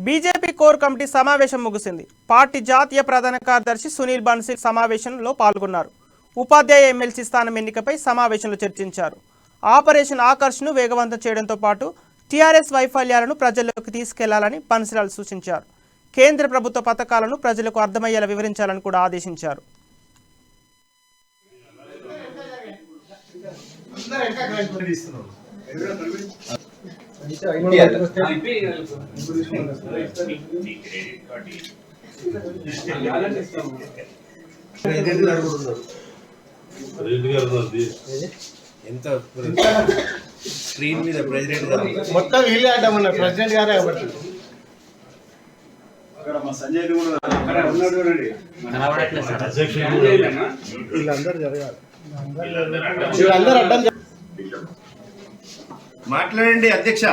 BJP core committee సమావేశం ముగిసింది. Party జాతీయ ప్రధాన కార్యదర్శి సునీల్ బన్సీ సమావేశంలో పాల్గొన్నారు. ఉపాధ్యాయ ఎమ్మెల్సీ స్థానం ఎన్నికపై సమావేశంలో చర్చించారు. ఆపరేషన్ ఆకర్ష్ను వేగవంతం చేయడంతో పాటు టీఆర్ఎస్ వైఫల్యాలను ప్రజల్లోకి తీసుకెళ్లాలని బన్సీలాల్ సూచించారు. కేంద్ర ప్రభుత్వ పథకాలను ప్రజలకు అర్థమయ్యేలా వివరించాలని కూడా ఆదేశించారు. ఎంత స్క్రీన్ మీద ప్రెసిడెంట్ గారు మొత్తం వీళ్ళే ఆడమన్న ప్రెసిడెంట్ గారే కాబట్టి వీళ్ళందరూ జరగాలి. వీళ్ళందరూ అడ్డం మాట్లాడండి అధ్యక్ష.